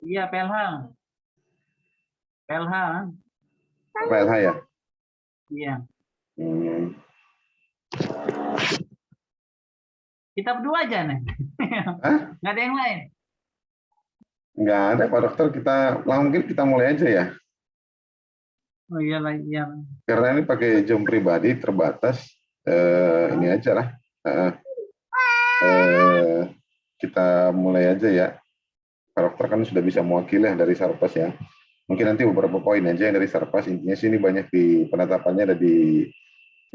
Iya, PLH. PLH. PLH ya? Iya. Hmm. Kita berdua aja nih. Hah? Nggak ada yang lain. Nggak ada Pak Dokter, mungkin kita mulai aja ya. Oh iya lah, iya. Karena ini pakai Zoom pribadi terbatas, ini aja lah. Kita mulai aja ya. Pak Dokter kan sudah bisa mewakili dari Sarpas ya. Mungkin nanti beberapa poin aja yang dari Sarpas. Intinya sini banyak di penetapannya ada di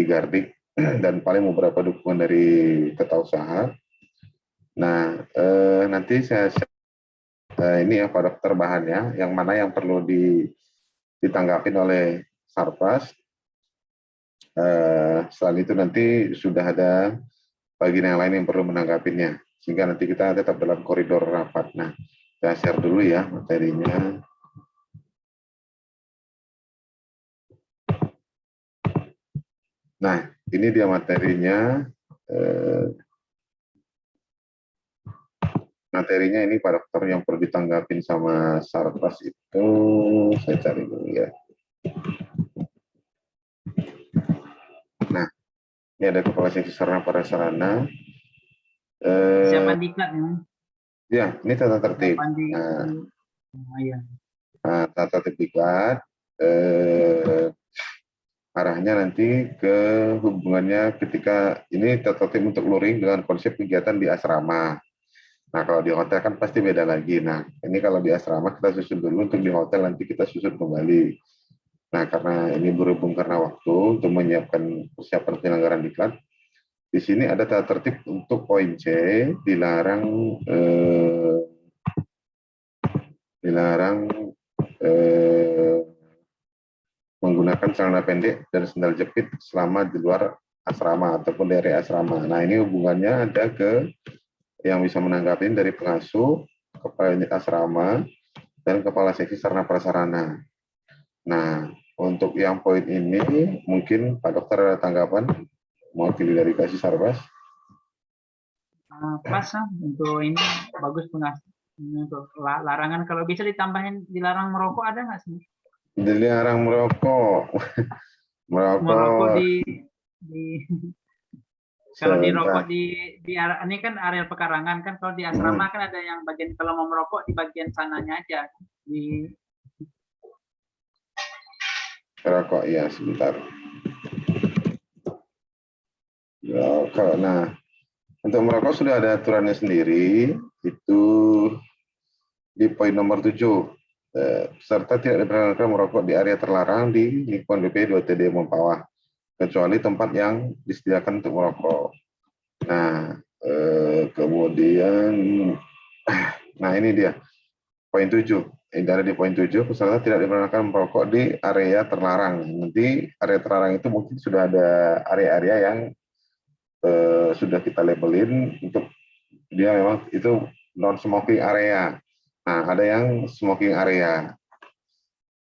Gardik dan paling beberapa dukungan dari tata usaha. Nah, nanti saya ini ya Pak Dokter bahannya, yang mana yang perlu ditanggapin oleh Sarpas. Selain itu nanti sudah ada bagian yang lain yang perlu menanggapinya, sehingga nanti kita tetap dalam koridor rapat. Nah, saya share dulu ya materinya. Nah, ini dia materinya. Materinya ini Pak Dokter yang perlu ditanggapin sama Sarpas itu, saya cari dulu ya. Nah, ini ada kepala seksi sarana prasarana. Siapa diklat ya? Ya, ini tata tertib. Nah, tata tertib diklat. Arahnya nanti ke hubungannya ketika ini tata tertib untuk luring dengan konsep kegiatan di asrama. Nah, kalau di hotel kan pasti beda lagi. Nah, ini kalau di asrama kita susun dulu, untuk di hotel nanti kita susun kembali. Nah, karena ini berhubung karena waktu untuk menyiapkan persiapan penyelenggaraan diklat, di sini ada tata tertib untuk poin C, dilarang menggunakan celana pendek dan sandal jepit selama di luar asrama ataupun dari asrama. Nah, ini hubungannya ada ke yang bisa menanggapi dari pengasuh, kepala unit asrama, dan kepala seksi sarana prasarana. Nah, untuk yang poin ini, mungkin Pak Dokter ada tanggapan mewakili dari Kasih Sarpas? Pas untuk ini bagus untuk larangan, kalau bisa ditambahin dilarang merokok, ada nggak sih? Dilarang merokok. Merokok di kalau dirokok di ini kan area pekarangan kan, kalau di asrama kan ada yang bagian, kalau mau merokok di bagian sananya aja di merokok ya, sebentar. Nah, untuk merokok sudah ada aturannya sendiri, itu di poin nomor 7. Serta tidak diperkenankan merokok di area terlarang di lingkungan BP 2TD Mempawah, kecuali tempat yang disediakan untuk merokok. Nah, kemudian, nah ini dia, poin 7. Ada di poin 7, peserta tidak diperkenankan merokok di area terlarang. Nanti area terlarang itu mungkin sudah ada area-area yang sudah kita labelin untuk dia memang itu non-smoking area. Nah, ada yang smoking area.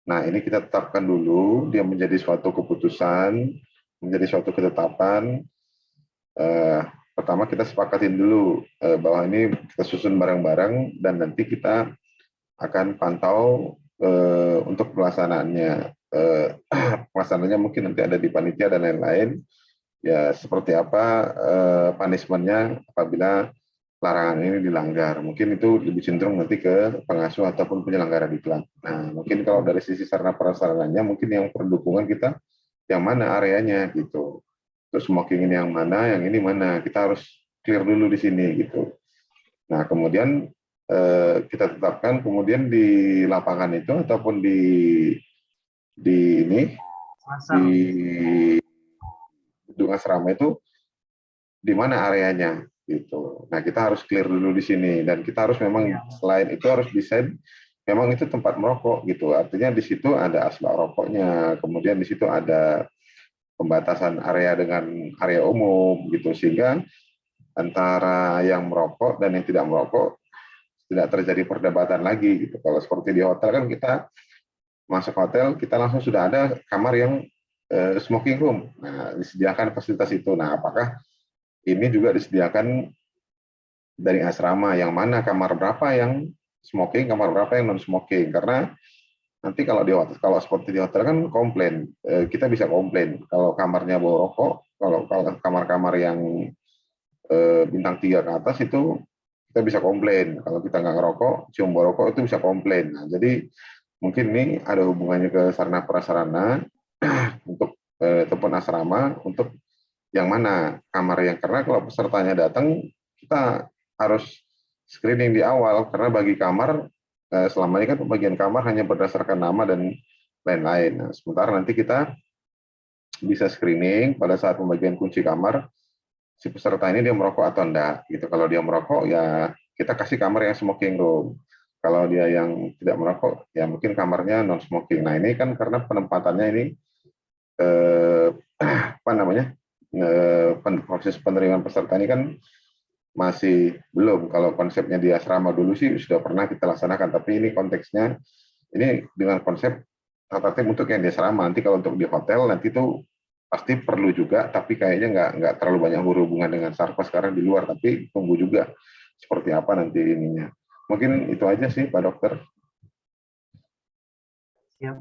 Nah, ini kita tetapkan dulu, dia menjadi suatu keputusan, menjadi suatu ketetapan. Pertama kita sepakatin dulu bahwa ini kita susun bareng-bareng dan nanti kita akan pantau untuk pelaksanaannya. Pelaksanaannya mungkin nanti ada di panitia dan lain-lain. Ya, seperti apa punishment-nya apabila larangan ini dilanggar. Mungkin itu lebih cenderung nanti ke pengasuh ataupun penyelenggara diklat. Nah, mungkin kalau dari sisi sarana prasarananya, mungkin yang perdukungan kita yang mana areanya gitu. Terus smoking ini yang mana, yang ini mana. Kita harus clear dulu di sini gitu. Nah, kemudian kita tetapkan kemudian di lapangan itu ataupun di gedung asrama itu di mana areanya gitu. Nah, kita harus clear dulu di sini dan kita harus memang selain itu harus desain memang itu tempat merokok gitu. Artinya di situ ada asbak rokoknya, kemudian di situ ada pembatasan area dengan area umum gitu, sehingga antara yang merokok dan yang tidak merokok tidak terjadi perdebatan lagi gitu. Kalau seperti di hotel kan kita masuk hotel kita langsung sudah ada kamar yang smoking room. Nah, disediakan fasilitas itu. Nah, apakah ini juga disediakan dari asrama, yang mana kamar berapa yang smoking, kamar berapa yang non smoking. Karena nanti kalau di hotel, kalau seperti di hotel kan komplain, kita bisa komplain kalau kamarnya bau rokok, kalau kamar-kamar yang bintang 3 ke atas itu kita bisa komplain. Kalau kita nggak ngerokok, cium bau rokok itu bisa komplain. Nah, jadi mungkin ini ada hubungannya ke sarana prasarana untuk ataupun asrama untuk yang mana kamar yang, karena kalau pesertanya datang kita harus screening di awal, karena bagi kamar selama ini kan pembagian kamar hanya berdasarkan nama dan lain-lain. Nah, sementara nanti kita bisa screening pada saat pembagian kunci kamar, si peserta ini dia merokok atau enggak gitu. Kalau dia merokok ya kita kasih kamar yang smoking room. Kalau dia yang tidak merokok ya mungkin kamarnya non smoking. Nah, ini kan karena penempatannya ini apa namanya? Proses penerimaan peserta ini kan masih belum. Kalau konsepnya di asrama dulu sih sudah pernah kita laksanakan, tapi ini konteksnya ini dengan konsep tata tertib untuk yang di asrama. Nanti kalau untuk di hotel nanti itu pasti perlu juga, tapi kayaknya nggak terlalu banyak berhubungan dengan sarpa sekarang di luar, tapi tunggu juga seperti apa nanti ininya. Mungkin itu aja sih Pak Dokter. Siap,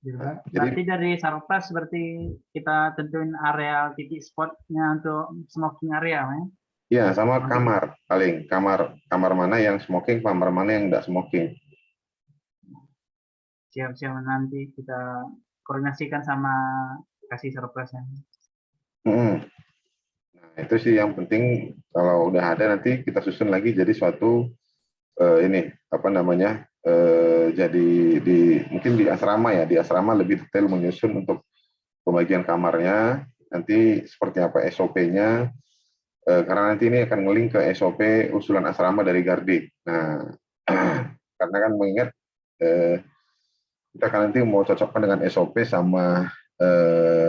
Jadi berarti dari Sarpas seperti kita tentuin area titik spotnya untuk smoking area, ya? ya sama kamar, paling kamar mana yang smoking, kamar mana yang enggak smoking. Siap-siap, nanti kita koordinasikan sama kasih surprise-nya. Nah, itu sih yang penting, kalau udah ada nanti kita susun lagi jadi suatu ini apa namanya jadi mungkin di asrama ya, di asrama lebih detail menyusun untuk pembagian kamarnya nanti seperti apa SOP-nya, karena nanti ini akan ngelink ke SOP usulan asrama dari Gardi. Nah, karena kan mengingat kita kan nanti mau cocokkan dengan SOP sama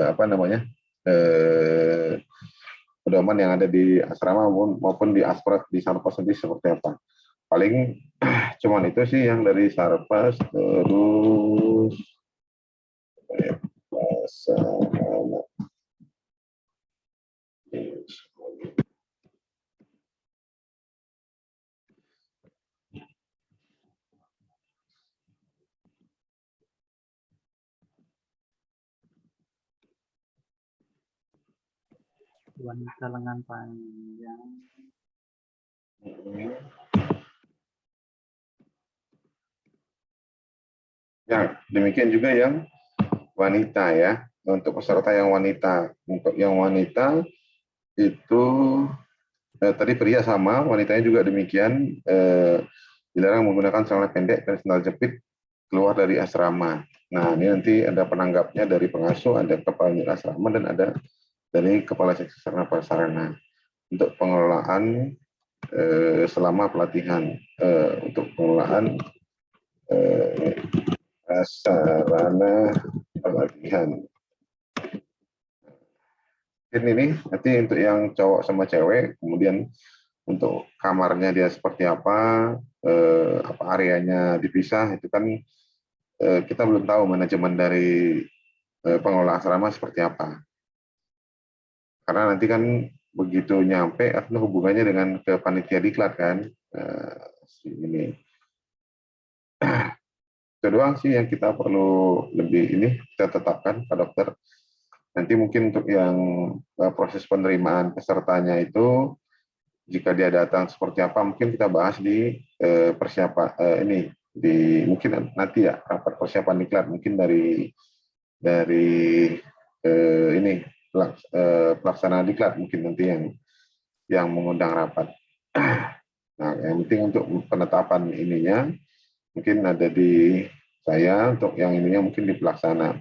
apa namanya pedoman yang ada di asrama maupun di Asprat di Sarpas sendiri seperti apa. Paling cuman itu sih yang dari Sarpas. Terus Wanita lengan panjang. Ya, demikian juga yang wanita ya. Untuk peserta yang wanita, untuk yang wanita itu tadi pria sama, wanitanya juga demikian, dilarang menggunakan celana pendek dan sandal jepit keluar dari asrama. Nah, ini nanti ada penanggapnya dari pengasuh, ada kepala asrama, dan ada dari kepala seksi sarana prasarana untuk pengelolaan selama pelatihan, untuk pengelolaan sarana pelatihan. Ini nanti untuk yang cowok sama cewek, kemudian untuk kamarnya dia seperti apa areanya dipisah, itu kan kita belum tahu manajemen dari pengelola asrama seperti apa. Karena nanti kan begitu nyampe, itu hubungannya dengan ke panitia diklat kan. Ini. Itu doang sih yang kita perlu lebih ini kita tetapkan Pak Dokter. Nanti mungkin untuk yang proses penerimaan pesertanya itu, jika dia datang seperti apa, mungkin kita bahas di persiapan ini, di mungkin nanti ya rapat persiapan diklat, mungkin dari ini pelaksana diklat mungkin nanti yang mengundang rapat. Nah, yang penting untuk penetapan ininya mungkin ada di saya, untuk yang ininya mungkin di pelaksana.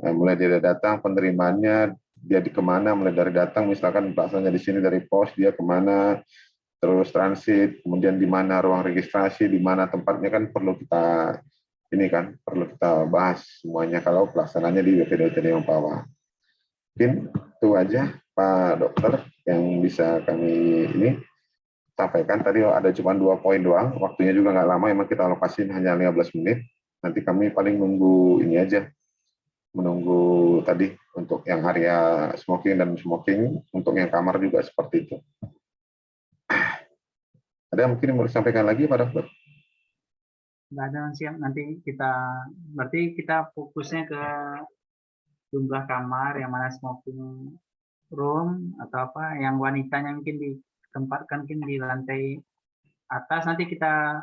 Mulai dari datang penerimaannya, dia di kemana, mulai dari datang misalkan pelaksananya di sini dari pos, dia kemana, terus transit, kemudian di mana ruang registrasi, di mana tempatnya kan perlu kita ini kan perlu kita bahas semuanya kalau pelaksananya di BPDOTD Mempawah. Mungkin itu aja Pak Dokter yang bisa kami ini sampaikan. Tadi ada cuma 2 poin doang, waktunya juga nggak lama, memang kita alokasiin hanya 15 menit. Nanti kami paling nunggu ini aja, menunggu tadi untuk yang area smoking dan smoking, untuk yang kamar juga seperti itu. Ada yang mungkin mau disampaikan lagi Pak Dokter? Nggak ada, siap. Nanti kita, berarti kita fokusnya ke jumlah kamar yang mana smoking room atau apa, yang wanitanya mungkin ditempatkan mungkin di lantai atas. Nanti kita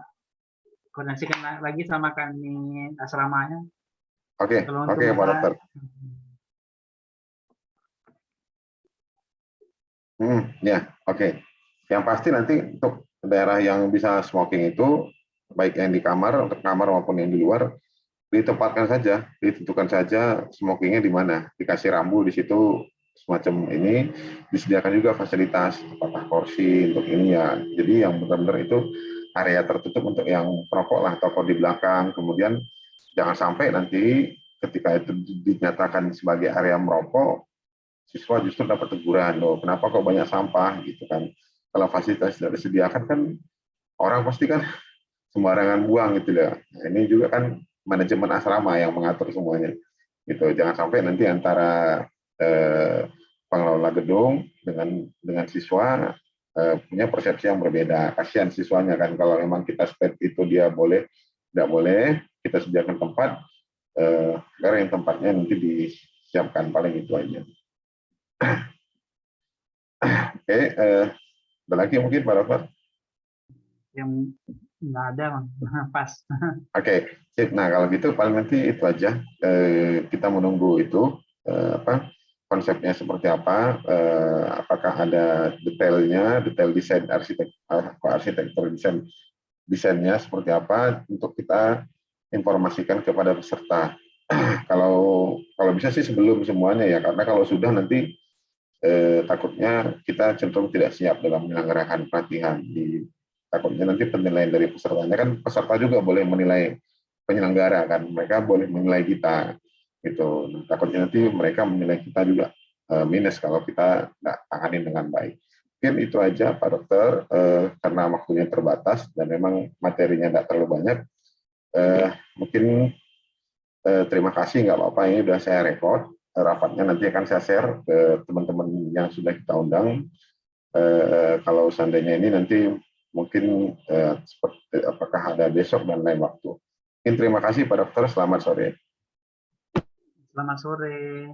koordinasikan lagi sama kami asramanya. Oke, Kalau oke untuk Pak Dokter. masalah Ya, oke. Yang pasti nanti untuk daerah yang bisa smoking itu, baik yang di kamar, untuk kamar maupun yang di luar, ditempatkan saja, ditentukan saja smokingnya di mana. Dikasih rambu di situ semacam ini, disediakan juga fasilitas, apakah kursi untuk ini ya. Jadi yang benar-benar itu area tertutup untuk yang perokok lah, toko di belakang. Kemudian jangan sampai nanti ketika itu dinyatakan sebagai area merokok, siswa justru dapat teguran, loh kenapa kok banyak sampah gitu kan. Kalau fasilitas tidak disediakan kan orang pasti kan sembarangan buang gitu ya. Nah, ini juga kan manajemen asrama yang mengatur semuanya. Gitu. Jangan sampai nanti antara pengelola gedung dengan siswa punya persepsi yang berbeda. Kasihan siswanya kan kalau memang kita state itu dia boleh, tidak boleh, kita sediakan tempat agar yang tempatnya nanti disiapkan, paling itu aja. Oke, ada lagi mungkin Pak Dokter? yang nggak ada, Bang. Pas. Oke, sip. Nah kalau gitu paling nanti itu aja. Kita menunggu itu apa konsepnya seperti apa, apakah ada detailnya, detail desain arsitektur desainnya seperti apa untuk kita informasikan kepada peserta. Kalau bisa sih sebelum semuanya ya, karena kalau sudah nanti takutnya kita cenderung tidak siap dalam menyelenggarakan pelatihan. Takutnya nanti penilaian dari pesertanya kan, peserta juga boleh menilai penyelenggara kan, mereka boleh menilai kita gitu. Nah, takutnya nanti mereka menilai kita juga minus kalau kita nggak tangani dengan baik. Mungkin itu aja Pak Dokter, karena waktunya terbatas dan memang materinya nggak terlalu banyak. Mungkin terima kasih, nggak apa-apa, ini udah saya record. Rapatnya nanti akan saya share ke teman-teman yang sudah kita undang. Kalau seandainya ini nanti mungkin seperti apakah ada besok dan lain waktu. Mungkin terima kasih Pak Dokter, selamat sore. Selamat sore.